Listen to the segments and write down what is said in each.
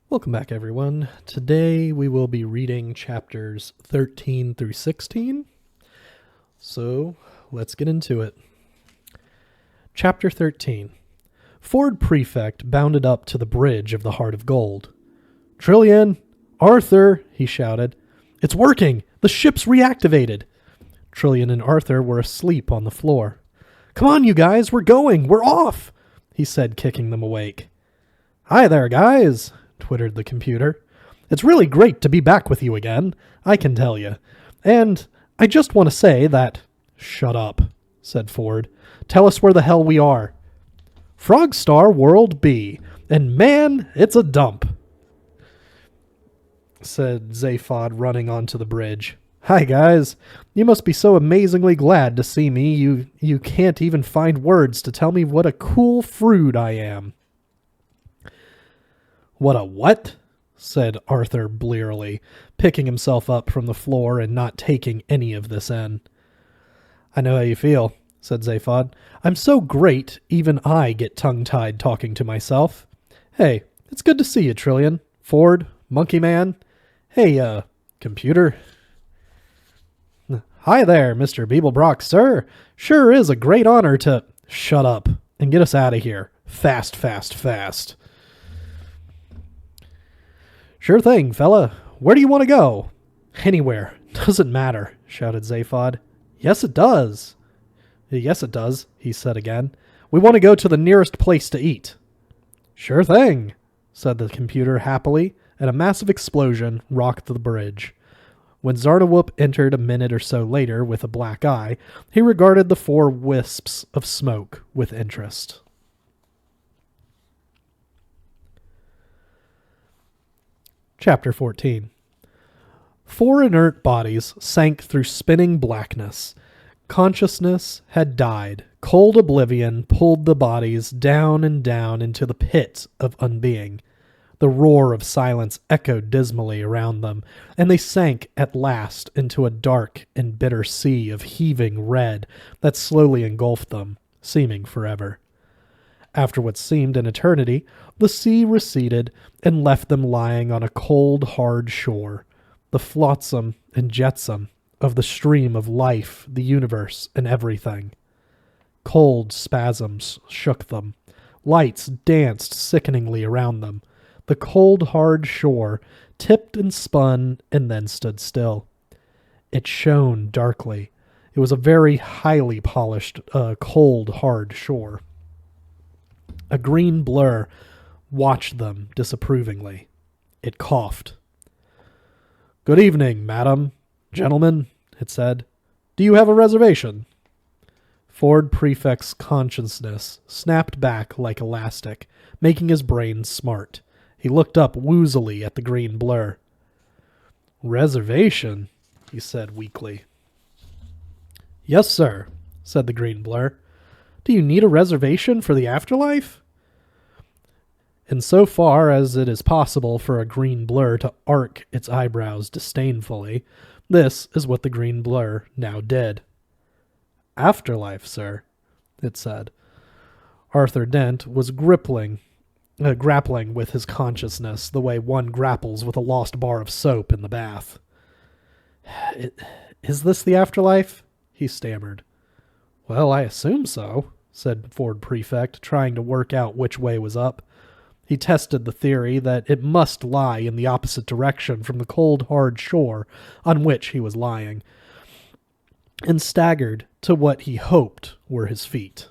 Welcome back, everyone. Today we will be reading chapters 13 through 16. So let's get into it. Chapter 13. Ford Prefect bounded up to the bridge of the Heart of Gold. "Trillian! Arthur!" he shouted. "It's working! The ship's reactivated!" Trillian and Arthur were asleep on the floor. "Come on, you guys! We're going! We're off!" he said, kicking them awake. "Hi there, guys!" twittered the computer. "It's really great to be back with you again, I can tell you. And I just want to say that—" "Shut up," said Ford. "Tell us where the hell we are." "Frogstar World B, and man, it's a dump," said Zaphod, running onto the bridge. "Hi, guys. You must be so amazingly glad to see me you can't even find words to tell me what a cool frood I am." "What a what?" said Arthur blearily, picking himself up from the floor and not taking any of this in. "I know how you feel," said Zaphod. "I'm so great, even I get tongue-tied talking to myself. Hey, it's good to see you, Trillian. Ford, Monkey Man. Hey, computer." "Hi there, Mr. Beeblebrock, sir. Sure is a great honor to—" "Shut up and get us out of here. Fast, fast, fast." "Sure thing, fella. Where do you want to go?" "Anywhere. Doesn't matter," shouted Zaphod. "Yes, it does." "Yes, it does," he said again. "We want to go to the nearest place to eat." "Sure thing," said the computer happily, and a massive explosion rocked the bridge. When Zarnawhoop entered a minute or so later with a black eye, he regarded the 4 wisps of smoke with interest. Chapter 14. 4 inert bodies sank through spinning blackness. Consciousness had died. Cold oblivion pulled the bodies down and down into the pit of unbeing. The roar of silence echoed dismally around them, and they sank at last into a dark and bitter sea of heaving red that slowly engulfed them, seeming forever. After what seemed an eternity, the sea receded and left them lying on a cold, hard shore, the flotsam and jetsam of the stream of life, the universe, and everything. Cold spasms shook them. Lights danced sickeningly around them. The cold, hard shore tipped and spun and then stood still. It shone darkly. It was a very highly polished, cold, hard shore. A green blur watched them disapprovingly. It coughed. "Good evening, madam, gentlemen," it said. "Do you have a reservation?" Ford Prefect's consciousness snapped back like elastic, making his brain smart. He looked up woozily at the green blur. "Reservation?" he said weakly. "Yes, sir," said the green blur. "Do you need a reservation for the afterlife?" In so far as it is possible for a green blur to arc its eyebrows disdainfully, this is what the green blur now did. "Afterlife, sir," it said. Arthur Dent was grappling with his consciousness the way one grapples with a lost bar of soap in the bath. "Is this the afterlife?" he stammered. "Well, I assume so," said Ford Prefect, trying to work out which way was up. He tested the theory that it must lie in the opposite direction from the cold, hard shore on which he was lying, and staggered to what he hoped were his feet.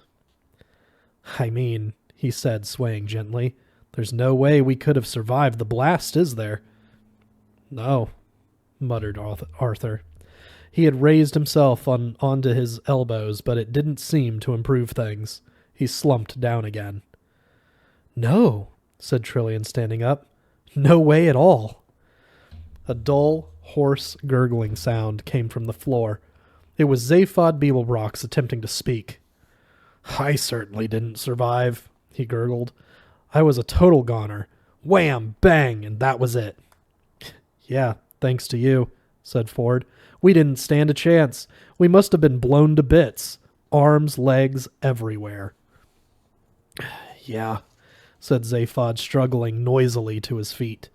"I mean," he said, swaying gently, "there's no way we could have survived the blast, is there?" "No," muttered Arthur. He had raised himself onto his elbows, but it didn't seem to improve things. He slumped down again. "No," said Trillian, standing up. "No way at all." A dull, hoarse, gurgling sound came from the floor. It was Zaphod Beeblebrox attempting to speak. "I certainly didn't survive," he gurgled. "I was a total goner. Wham, bang, and that was it." "Yeah, thanks to you," said Ford. "We didn't stand a chance. We must have been blown to bits. Arms, legs, everywhere." Yeah, said Zaphod, struggling noisily to his feet.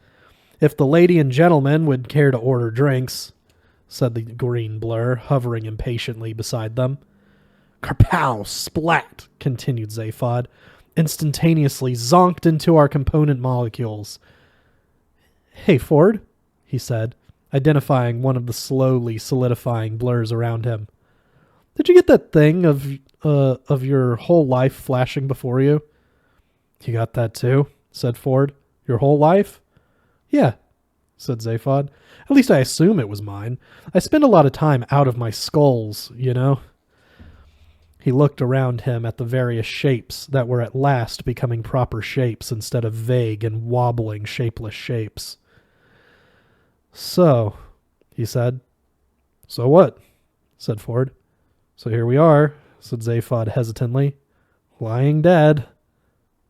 If the lady and gentleman would care to order drinks, said the green blur, hovering impatiently beside them. Kerpow! Splat! Continued Zaphod, instantaneously zonked into our component molecules. Hey, Ford, he said, identifying one of the slowly solidifying blurs around him. Did you get that thing of your whole life flashing before you? You got that too, said Ford. Your whole life? Yeah, said Zaphod. At least I assume it was mine. I spend a lot of time out of my skulls, you know. He looked around him at the various shapes that were at last becoming proper shapes instead of vague and wobbling, shapeless shapes. So, he said. So what? Said Ford. So here we are, said Zaphod hesitantly. Lying dead.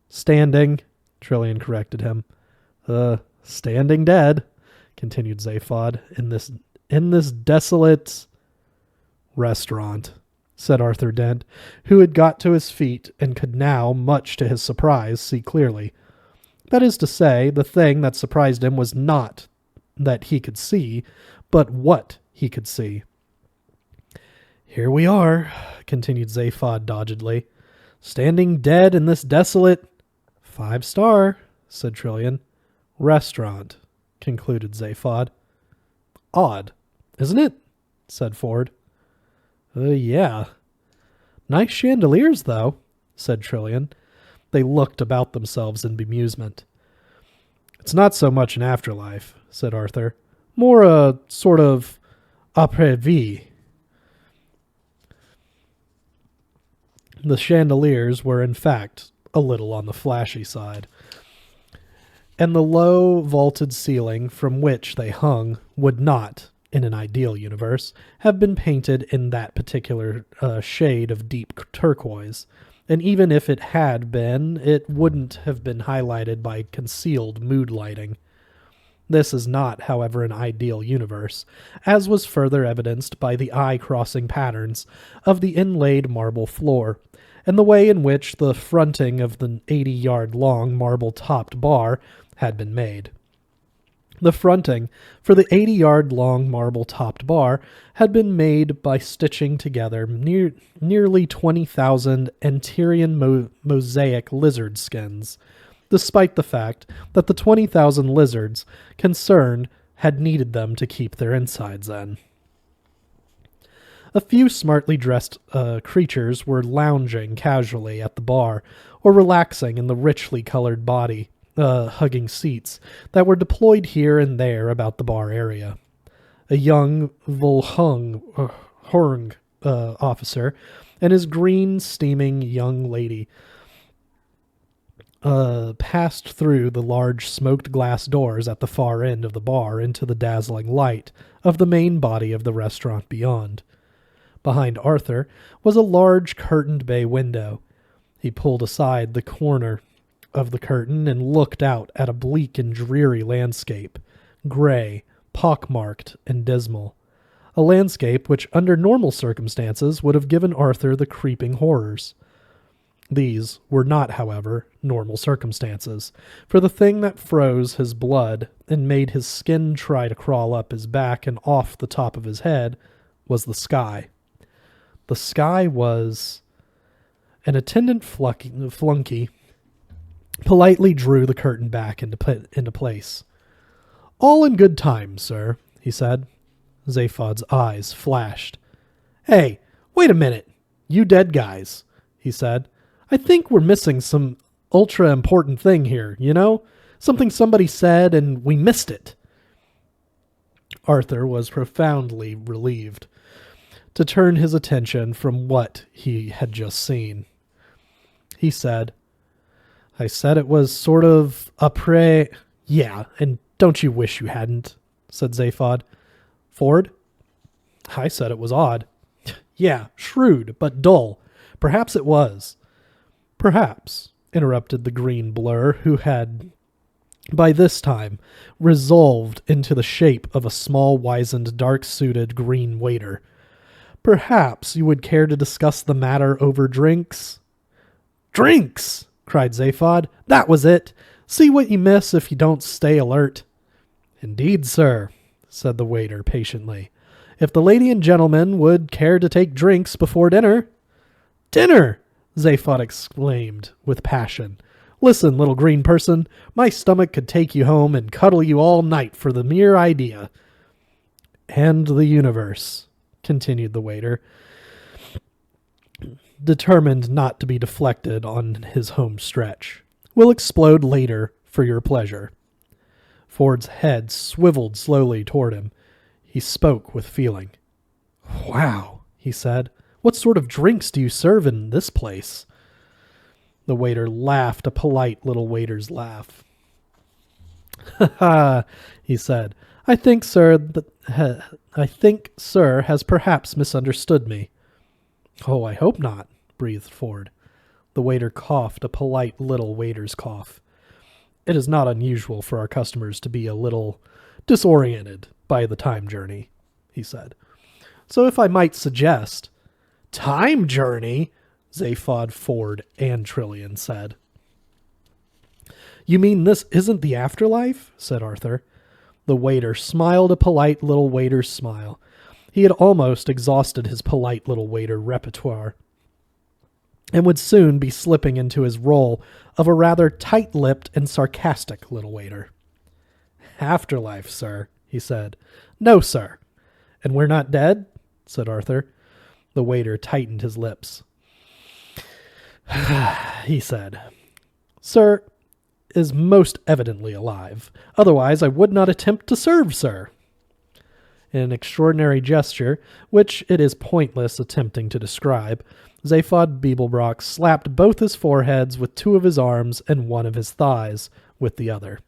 Standing, Trillian corrected him. Standing dead, continued Zaphod, in this desolate restaurant, said Arthur Dent, who had got to his feet and could now, much to his surprise, see clearly. That is to say, the thing that surprised him was not that he could see, but what he could see. Here we are, continued Zaphod doggedly, standing dead in this desolate 5-star, said Trillian. Restaurant, concluded Zaphod. Odd, isn't it? Said Ford. Yeah. Nice chandeliers, though, said Trillian. They looked about themselves in bemusement. It's not so much an afterlife, said Arthur. More a sort of après-vie. The chandeliers were, in fact, a little on the flashy side, and the low vaulted ceiling from which they hung would not, in an ideal universe, have been painted in that particular shade of deep turquoise, and even if it had been, it wouldn't have been highlighted by concealed mood lighting. This is not, however, an ideal universe, as was further evidenced by the eye-crossing patterns of the inlaid marble floor, and the way in which the fronting of the 80-yard-long marble-topped bar had been made. The fronting for the 80-yard-long marble-topped bar had been made by stitching together nearly 20,000 Anterian mosaic lizard skins, despite the fact that the 20,000 lizards concerned had needed them to keep their insides in. A few smartly dressed creatures were lounging casually at the bar, or relaxing in the richly colored hugging seats that were deployed here and there about the bar area. A young Volhung officer and his green, steaming young lady passed through the large smoked glass doors at the far end of the bar into the dazzling light of the main body of the restaurant beyond. Behind Arthur was a large curtained bay window. He pulled aside the corner of the curtain and looked out at a bleak and dreary landscape, gray, pockmarked, and dismal. A landscape which, under normal circumstances, would have given Arthur the creeping horrors. These were not, however, normal circumstances, for the thing that froze his blood and made his skin try to crawl up his back and off the top of his head was the sky. The sky was... An attendant flunky politely drew the curtain back into place. All in good time, sir, he said. Zaphod's eyes flashed. Hey, wait a minute, you dead guys, he said. I think we're missing some ultra-important thing here, you know? Something somebody said and we missed it. Arthur was profoundly relieved to turn his attention from what he had just seen. He said, I said it was sort of après... Yeah, and don't you wish you hadn't, said Zaphod. Ford? I said it was odd. Yeah, shrewd, but dull. Perhaps it was. Perhaps, interrupted the green blur, who had, by this time, resolved into the shape of a small, wizened, dark-suited green waiter. Perhaps you would care to discuss the matter over drinks? Drinks! cried Zaphod. "That was it! See what you miss if you don't stay alert." "Indeed, sir," said the waiter patiently. "If the lady and gentleman would care to take drinks before dinner." "Dinner!" Zaphod exclaimed with passion. "Listen, little green person, my stomach could take you home and cuddle you all night for the mere idea." "And the universe," continued the waiter, determined not to be deflected on his home stretch, "will explode later for your pleasure." Ford's head swiveled slowly toward him. He spoke with feeling. "Wow," he said. "What sort of drinks do you serve in this place?" The waiter laughed a polite little waiter's laugh. "Ha ha," he said. I think sir has perhaps misunderstood me." "Oh, I hope not," breathed Ford. The waiter coughed a polite little waiter's cough. "It is not unusual for our customers to be a little disoriented by the time journey," he said. "So if I might suggest—" "Time journey?" Zaphod, Ford, and Trillian said. "You mean this isn't the afterlife?" said Arthur. The waiter smiled a polite little waiter's smile. He had almost exhausted his polite little waiter repertoire, and would soon be slipping into his role of a rather tight-lipped and sarcastic little waiter. "Afterlife, sir," he said. "No, sir." "And we're not dead?" said Arthur. The waiter tightened his lips. He said, "Sir is most evidently alive. Otherwise I would not attempt to serve, sir." In an extraordinary gesture, which it is pointless attempting to describe, Zaphod Beeblebrox slapped both his foreheads with two of his arms and one of his thighs with the other.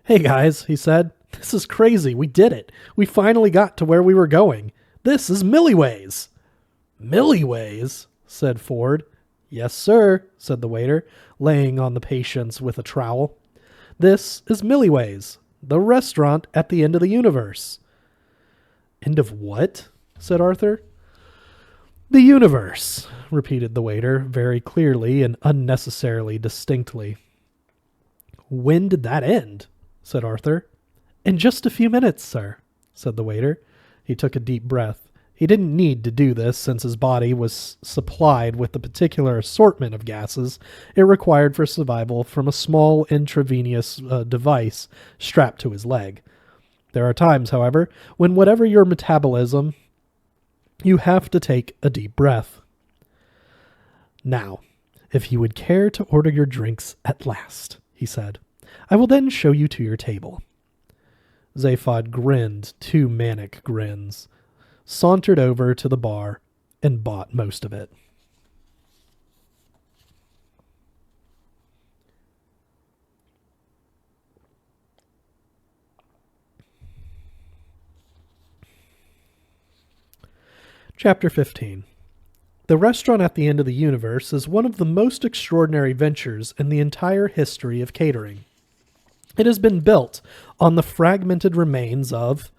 "Hey guys," he said, "this is crazy. We did it. We finally got to where we were going. This is Milliways." "Milliways?" said Ford. "Yes, sir," said the waiter, laying on the patients with a trowel. "This is Milliways, the restaurant at the end of the universe." "End of what?" said Arthur. "The universe," repeated the waiter, very clearly and unnecessarily distinctly. "When did that end?" said Arthur. "In just a few minutes, sir," said the waiter. He took a deep breath. He didn't need to do this, since his body was supplied with the particular assortment of gases it required for survival from a small intravenous device strapped to his leg. There are times, however, when whatever your metabolism, you have to take a deep breath. "Now, if you would care to order your drinks at last," he said, "I will then show you to your table." Zaphod grinned two manic grins, sauntered over to the bar, and bought most of it. Chapter 15. The restaurant at the end of the universe is one of the most extraordinary ventures in the entire history of catering. It has been built on the fragmented remains of...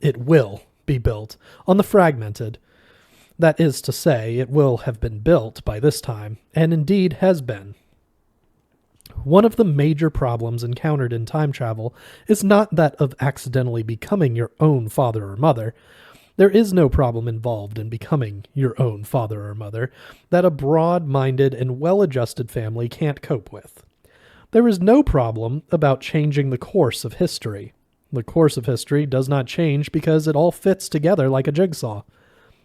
It will be built on the fragmented. That is to say, it will have been built by this time, and indeed has been. One of the major problems encountered in time travel is not that of accidentally becoming your own father or mother. There is no problem involved in becoming your own father or mother that a broad-minded and well-adjusted family can't cope with. There is no problem about changing the course of history. The course of history does not change because it all fits together like a jigsaw.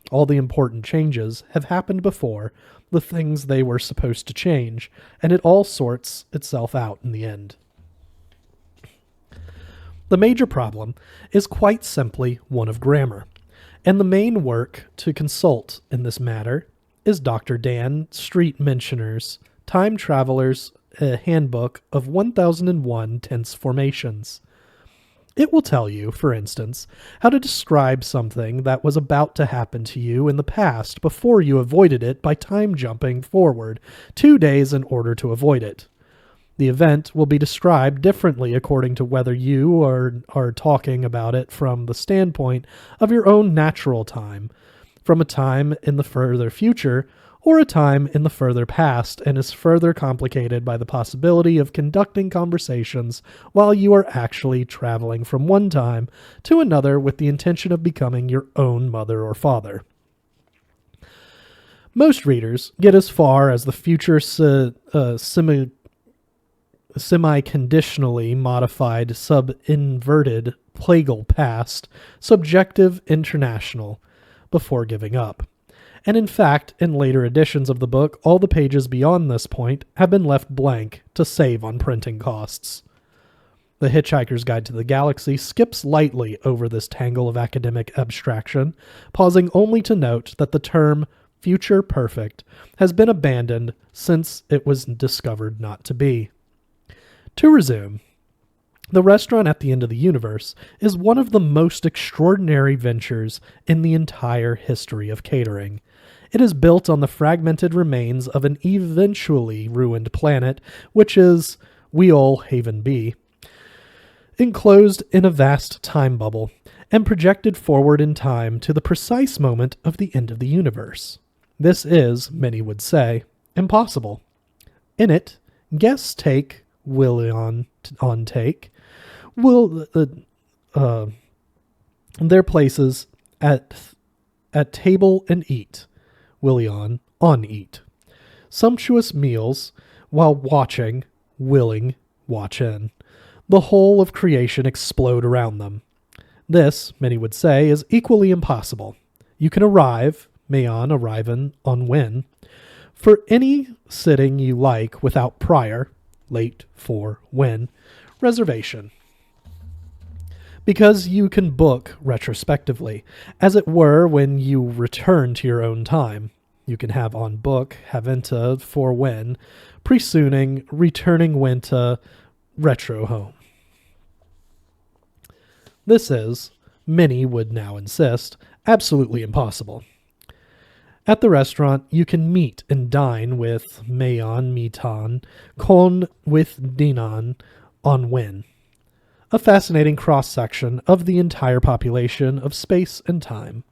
All the important changes have happened before the things they were supposed to change, and it all sorts itself out in the end. The major problem is quite simply one of grammar, and the main work to consult in this matter is Dr. Dan Street Mentioner's Time Traveler's Handbook of 1001 Tense Formations. It will tell you, for instance, how to describe something that was about to happen to you in the past before you avoided it by time jumping forward 2 days in order to avoid it. The event will be described differently according to whether you are talking about it from the standpoint of your own natural time, from a time in the further future, or a time in the further past, and is further complicated by the possibility of conducting conversations while you are actually traveling from one time to another with the intention of becoming your own mother or father. Most readers get as far as the future semi-conditionally modified sub-inverted plagal past, subjective international, before giving up. And in fact, in later editions of the book, all the pages beyond this point have been left blank to save on printing costs. The Hitchhiker's Guide to the Galaxy skips lightly over this tangle of academic abstraction, pausing only to note that the term future perfect has been abandoned since it was discovered not to be. To resume, the restaurant at the end of the universe is one of the most extraordinary ventures in the entire history of catering. It is built on the fragmented remains of an eventually ruined planet, which is Weol Haven B, enclosed in a vast time bubble, and projected forward in time to the precise moment of the end of the universe. This is, many would say, impossible. In it, guests take, Willion on take, their places at table and eat, Willion on eat. Sumptuous meals while watching, willing, watch in. The whole of creation explode around them. This, many would say, is equally impossible. You can arrive, Mayon arrivin on when, for any sitting you like without prior, late for when, reservation. Because you can book retrospectively, as it were when you return to your own time. You can have on book, haventa for when, presooning, returning wenta, retro home. This is, many would now insist, absolutely impossible. At the restaurant, you can meet and dine with Mayon Mitan, Kon with Dinan on when. A fascinating cross-section of the entire population of space and time.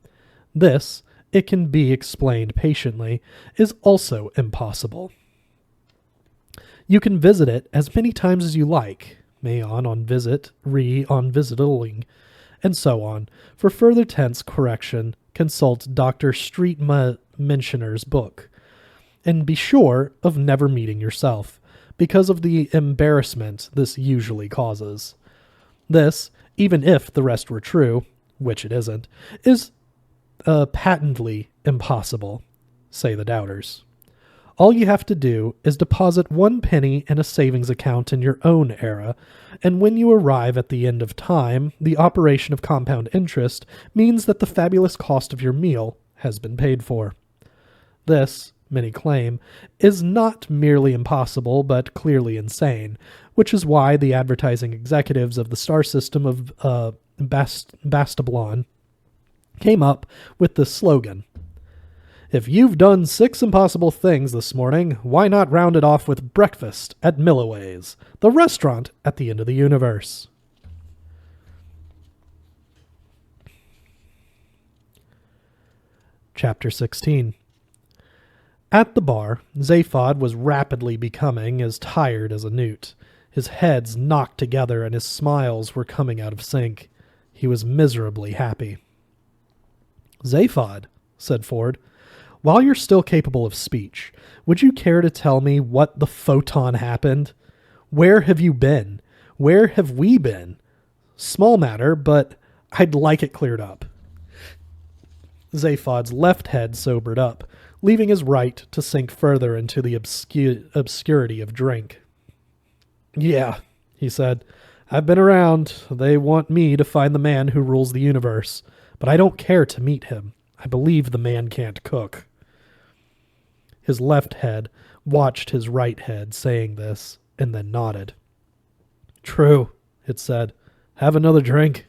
This, it can be explained patiently, is also impossible. You can visit it as many times as you like, Mayon on visit, on visiting, and so on. For further tense correction, consult Dr. Street Mentioner's book. And be sure of never meeting yourself, because of the embarrassment this usually causes. This, even if the rest were true, which it isn't, is patently impossible, say the doubters. All you have to do is deposit 1 penny in a savings account in your own era, and when you arrive at the end of time, the operation of compound interest means that the fabulous cost of your meal has been paid for. This, many claim, is not merely impossible, but clearly insane, which is why the advertising executives of the star system of Bastablon came up with this slogan. If you've done 6 impossible things this morning, why not round it off with breakfast at Milloway's, the restaurant at the end of the universe? Chapter 16. At the bar, Zaphod was rapidly becoming as tired as a newt. His heads knocked together and his smiles were coming out of sync. He was miserably happy. Zaphod, said Ford, while you're still capable of speech, would you care to tell me what the photon happened? Where have you been? Where have we been? Small matter, but I'd like it cleared up. Zaphod's left head sobered up, leaving his right to sink further into the obscurity of drink. Yeah, he said, I've been around. They want me to find the man who rules the universe, but I don't care to meet him. I believe the man can't cook. His left head watched his right head saying this, and then nodded. True, it said. Have another drink.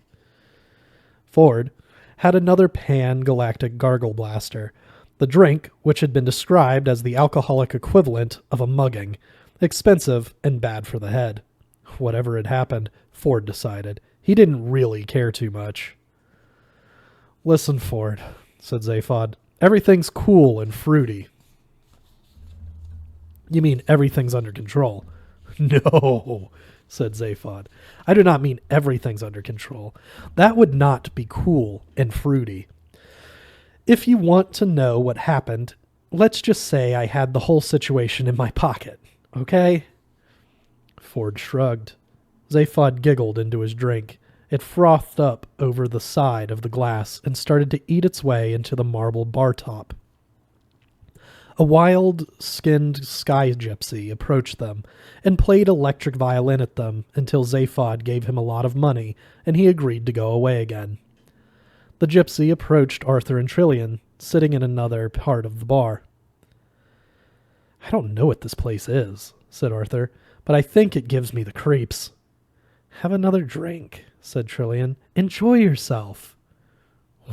Ford had another pan-galactic gargle blaster, the drink which had been described as the alcoholic equivalent of a mugging, expensive and bad for the head. Whatever had happened, Ford decided, he didn't really care too much. Listen, Ford, said Zaphod, everything's cool and fruity. You mean everything's under control? No, said Zaphod. I do not mean everything's under control. That would not be cool and fruity. If you want to know what happened, let's just say I had the whole situation in my pocket, okay? Ford shrugged. Zaphod giggled into his drink. It frothed up over the side of the glass and started to eat its way into the marble bar top. A wild-skinned sky gypsy approached them and played electric violin at them until Zaphod gave him a lot of money and he agreed to go away again. The gypsy approached Arthur and Trillian, sitting in another part of the bar. I don't know what this place is, said Arthur, but I think it gives me the creeps. Have another drink, said Trillian. Enjoy yourself.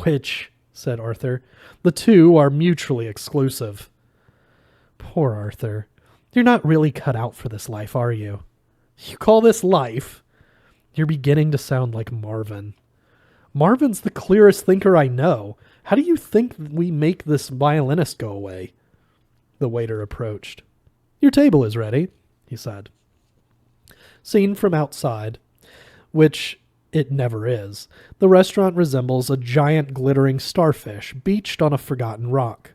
Which, said Arthur, the two are mutually exclusive. Poor Arthur. You're not really cut out for this life, are you? You call this life? You're beginning to sound like Marvin. Marvin's the clearest thinker I know. How do you think we make this violinist go away? The waiter approached. Your table is ready, he said. Seen from outside, which it never is, the restaurant resembles a giant glittering starfish beached on a forgotten rock.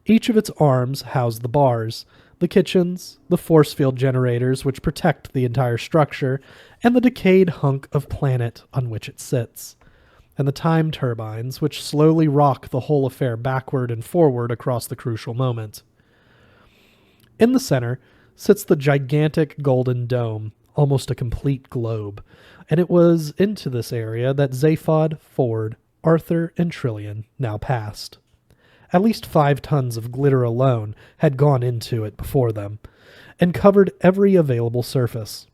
Each of its arms house the bars, the kitchens, the force field generators which protect the entire structure, and the decayed hunk of planet on which it sits, and the time turbines which slowly rock the whole affair backward and forward across the crucial moment. In the center sits the gigantic golden dome, almost a complete globe, and it was into this area that Zaphod, Ford, Arthur, and Trillian now passed. At least 5 tons of glitter alone had gone into it before them, and covered every available surface.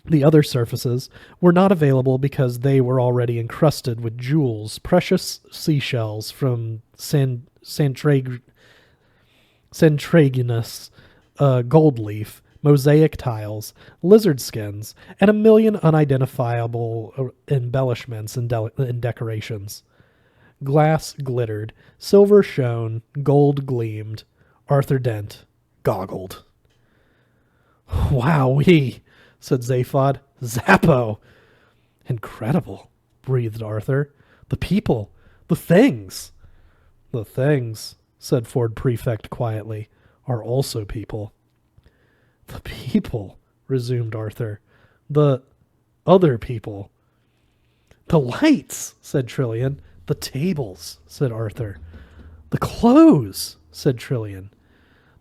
The other surfaces were not available because they were already encrusted with jewels, precious seashells from Santraginus, gold leaf, mosaic tiles, lizard skins, and a million unidentifiable embellishments and decorations. Glass glittered, silver shone, gold gleamed. Arthur Dent goggled. Wowee, said Zaphod. Zappo! Incredible, breathed Arthur. The people, the things. The things, said Ford Prefect quietly, are also people. The people, resumed Arthur. The other people. The lights, said Trillian. The tables, said Arthur. The clothes, said Trillian.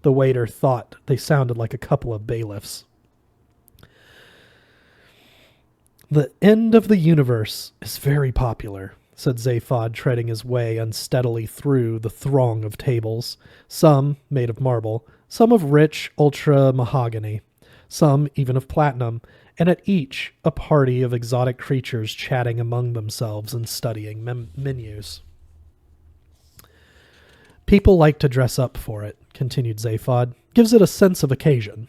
The waiter thought they sounded like a couple of bailiffs. The end of the universe is very popular, said Zaphod, treading his way unsteadily through the throng of tables, some made of marble, some of rich ultra mahogany, some even of platinum, and at each a party of exotic creatures chatting among themselves and studying menus. People like to dress up for it, continued Zaphod. Gives it a sense of occasion.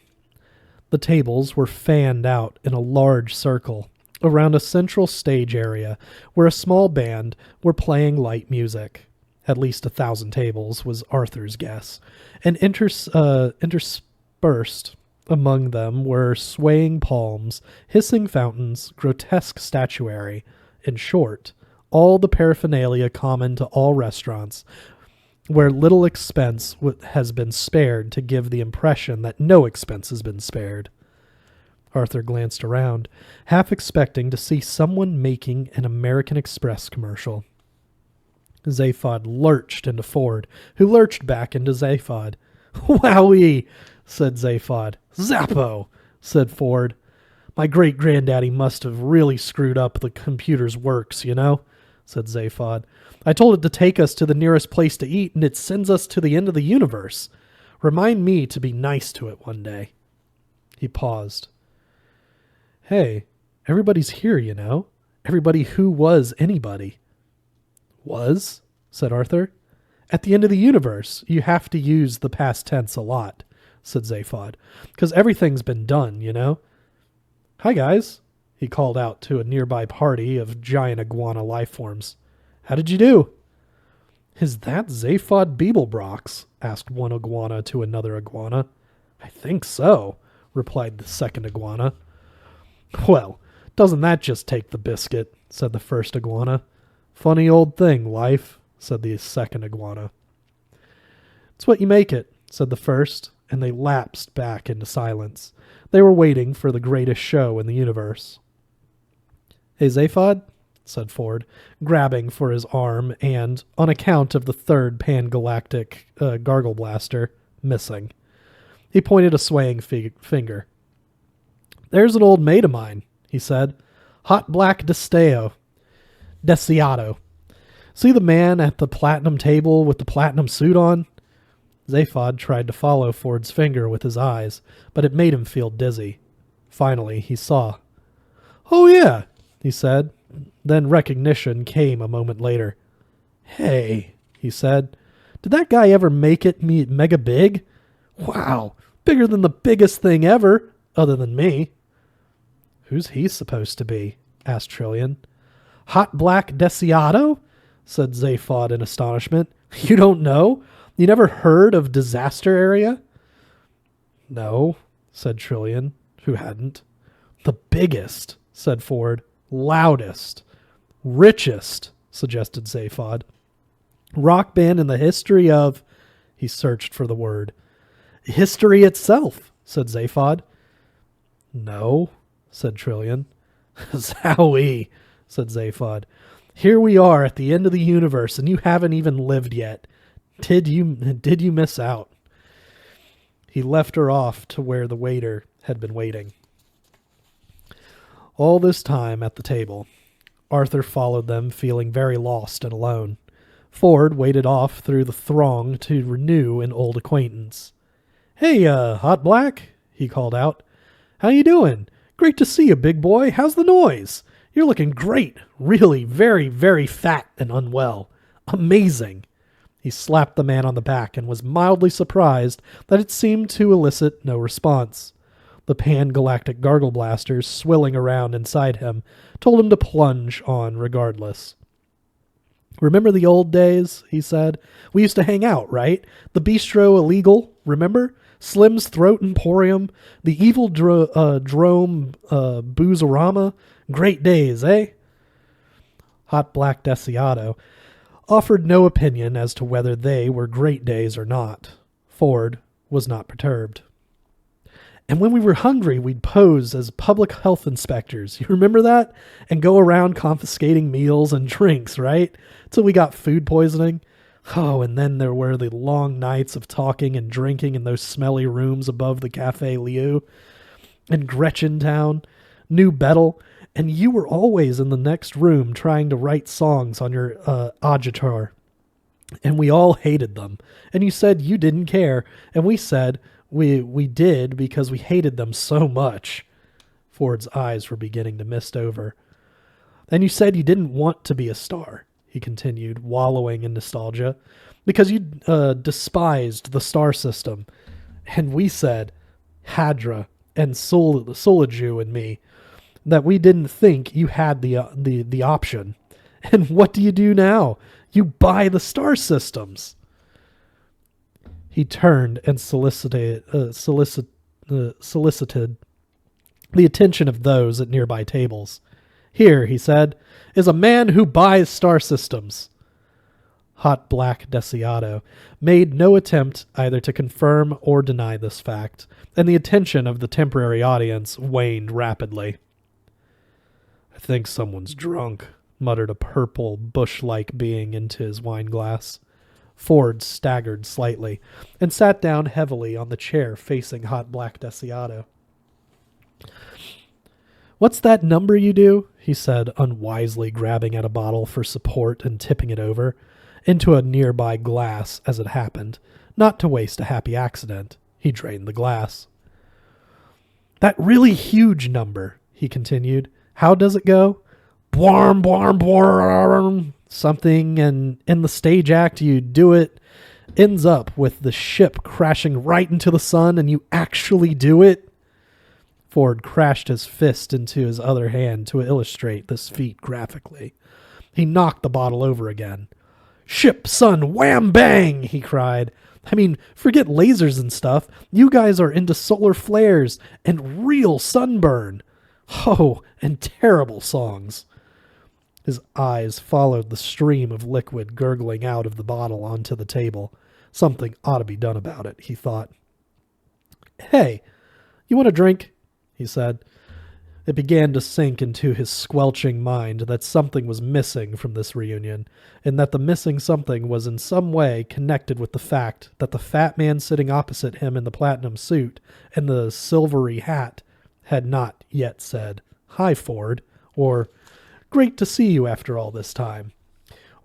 The tables were fanned out in a large circle around a central stage area where a small band were playing light music. At least 1,000 tables was Arthur's guess, and interspersed among them were swaying palms, hissing fountains, grotesque statuary, in short, all the paraphernalia common to all restaurants, where little expense has been spared to give the impression that no expense has been spared. Arthur glanced around, half expecting to see someone making an American Express commercial. Zaphod lurched into Ford, who lurched back into Zaphod. Wowee, said Zaphod. Zappo, said Ford. My great-granddaddy must have really screwed up the computer's works, you know, said Zaphod. I told it to take us to the nearest place to eat, and it sends us to the end of the universe. Remind me to be nice to it one day. He paused. Hey, everybody's here, you know. Everybody who was anybody. Was? Said Arthur. At the end of the universe, you have to use the past tense a lot, said Zaphod, because everything's been done, you know. Hi, guys, he called out to a nearby party of giant iguana life forms. How did you do? Is that Zaphod Beeblebrox? Asked one iguana to another iguana. I think so, replied the second iguana. Well, doesn't that just take the biscuit, said the first iguana. Funny old thing, life, said the second iguana. It's what you make it, said the first, and they lapsed back into silence. They were waiting for the greatest show in the universe. Hey, Zaphod, said Ford, grabbing for his arm and, on account of the third pan-galactic gargle blaster, missing. He pointed a swaying finger. There's an old mate of mine, he said. Hot Black Desiato. See the man at the platinum table with the platinum suit on? Zaphod tried to follow Ford's finger with his eyes, but it made him feel dizzy. Finally, he saw. Oh, yeah, he said. Then recognition came a moment later. Hey, he said, did that guy ever make it mega big? Wow, bigger than the biggest thing ever, other than me. Who's he supposed to be? Asked Trillian. Hot Black Desiato? Said Zaphod in astonishment. You don't know? You never heard of Disaster Area? No, said Trillian, who hadn't. The biggest, said Ford. Loudest. Richest, suggested Zaphod. Rock band in the history of... He searched for the word. History itself, said Zaphod. No, said Trillian. Zowie, said Zaphod. Here we are at the end of the universe, and you haven't even lived yet. Did you miss out? He left her off to where the waiter had been waiting. All this time at the table, Arthur followed them, feeling very lost and alone. Ford waited off through the throng to renew an old acquaintance. Hey, Hot Black, he called out. How you doing? Great to see you, big boy. How's the noise? You're looking great. Really very, very fat and unwell. Amazing. He slapped the man on the back and was mildly surprised that it seemed to elicit no response. The pan-galactic gargle blasters swilling around inside him told him to plunge on regardless. Remember the old days, he said. We used to hang out, right? The bistro illegal, remember? Slim's Throat Emporium, the evil drome Boozerama. Great days, eh? Hot Black Desiato offered no opinion as to whether they were great days or not. Ford was not perturbed. And when we were hungry, we'd pose as public health inspectors. You remember that? And go around confiscating meals and drinks, right? Till we got food poisoning. Oh, and then there were the long nights of talking and drinking in those smelly rooms above the Café Liu. In Gretchentown, New Bettel, and you were always in the next room trying to write songs on your auditor. And we all hated them. And you said you didn't care. And we said we did because we hated them so much. Ford's eyes were beginning to mist over. And you said you didn't want to be a star, he continued, wallowing in nostalgia, because you despised the star system. And we said, Hadra and Solaju and me, that we didn't think you had the option. And what do you do now? You buy the star systems. He turned and solicited the attention of those at nearby tables. Here, he said, is a man who buys star systems. Hot Black Desiato made no attempt either to confirm or deny this fact, and the attention of the temporary audience waned rapidly. I think someone's drunk, muttered a purple, bush-like being into his wine glass. Ford staggered slightly and sat down heavily on the chair facing Hot Black Desiato. What's that number you do? He said, unwisely grabbing at a bottle for support and tipping it over, into a nearby glass as it happened, not to waste a happy accident. He drained the glass. That really huge number, he continued. How does it go? Bwarm, bwarm, bwarm. Something, and in the stage act you do it, ends up with the ship crashing right into the sun, and you actually do it? Ford crashed his fist into his other hand to illustrate this feat graphically. He knocked the bottle over again. "Ship, son, wham bang!" he cried. "I mean, forget lasers and stuff. You guys are into solar flares and real sunburn. Oh, and terrible songs." His eyes followed the stream of liquid gurgling out of the bottle onto the table. Something ought to be done about it, he thought. "Hey, you want a drink?" he said. It began to sink into his squelching mind that something was missing from this reunion, and that the missing something was in some way connected with the fact that the fat man sitting opposite him in the platinum suit and the silvery hat had not yet said, "Hi, Ford," or "Great to see you after all this time,"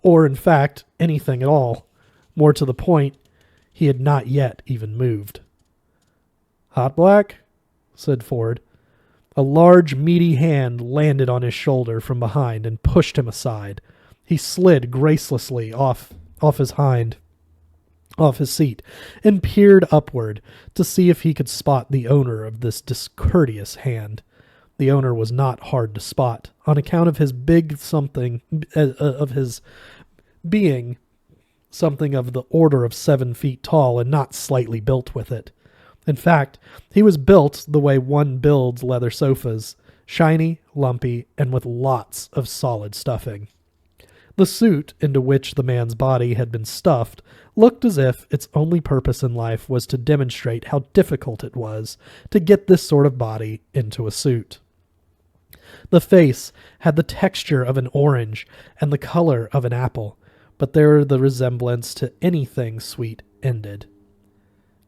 or, in fact, anything at all. More to the point, he had not yet even moved. "Hot Black?" said Ford. A large, meaty hand landed on his shoulder from behind and pushed him aside. He slid gracelessly off his seat, and peered upward to see if he could spot the owner of this discourteous hand. The owner was not hard to spot, on account of his being something of the order of 7 feet tall and not slightly built with it. In fact, he was built the way one builds leather sofas, shiny, lumpy, and with lots of solid stuffing. The suit into which the man's body had been stuffed looked as if its only purpose in life was to demonstrate how difficult it was to get this sort of body into a suit. The face had the texture of an orange and the color of an apple, but there the resemblance to anything sweet ended.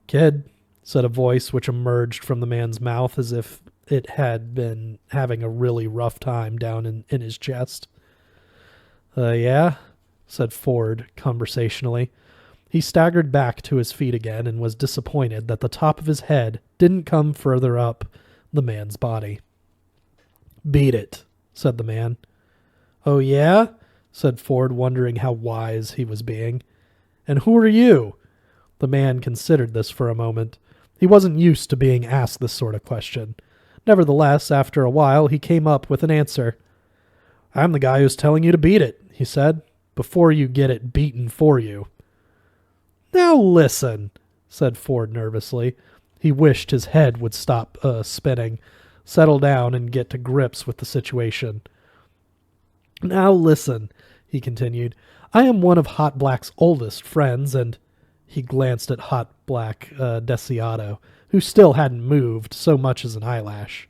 "Kid," said a voice which emerged from the man's mouth as if it had been having a really rough time down in his chest. Yeah?" said Ford conversationally. He staggered back to his feet again and was disappointed that the top of his head didn't come further up the man's body. "Beat it," said the man. "Oh, yeah?" said Ford, wondering how wise he was being. "And who are you?" The man considered this for a moment. He wasn't used to being asked this sort of question. Nevertheless, after a while, he came up with an answer. "I'm the guy who's telling you to beat it," he said, "before you get it beaten for you." "Now listen," said Ford nervously. He wished his head would stop spinning, settle down, and get to grips with the situation. "Now listen," he continued. "I am one of Hot Black's oldest friends, and—" He glanced at Hot Black Desiato, who still hadn't moved so much as an eyelash.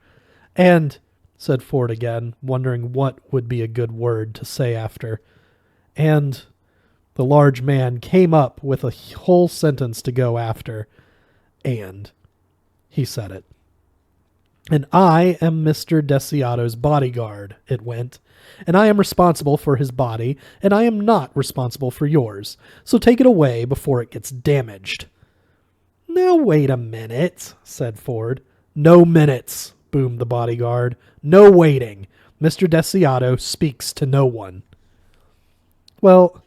"And," said Ford again, wondering what would be a good word to say after. "And—" The large man came up with a whole sentence to go after. "And," he said it. "And I am Mr. Desiato's bodyguard," it went. "And I am responsible for his body, and I am not responsible for yours. So take it away before it gets damaged." "Now wait a minute," said Ford. "No minutes," boomed the bodyguard. "No waiting. Mr. Desiato speaks to no one." "Well,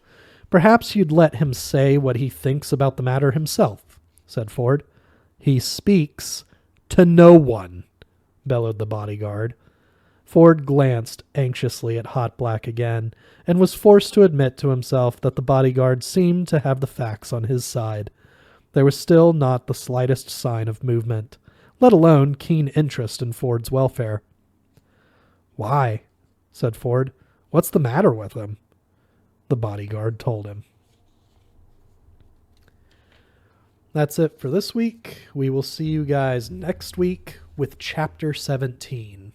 perhaps you'd let him say what he thinks about the matter himself," said Ford. "He speaks to no one," bellowed the bodyguard. Ford glanced anxiously at Hot Black again, and was forced to admit to himself that the bodyguard seemed to have the facts on his side. There was still not the slightest sign of movement, let alone keen interest in Ford's welfare. "Why?" said Ford. "What's the matter with him?" The bodyguard told him. That's it for this week. We will see you guys next week with Chapter 17.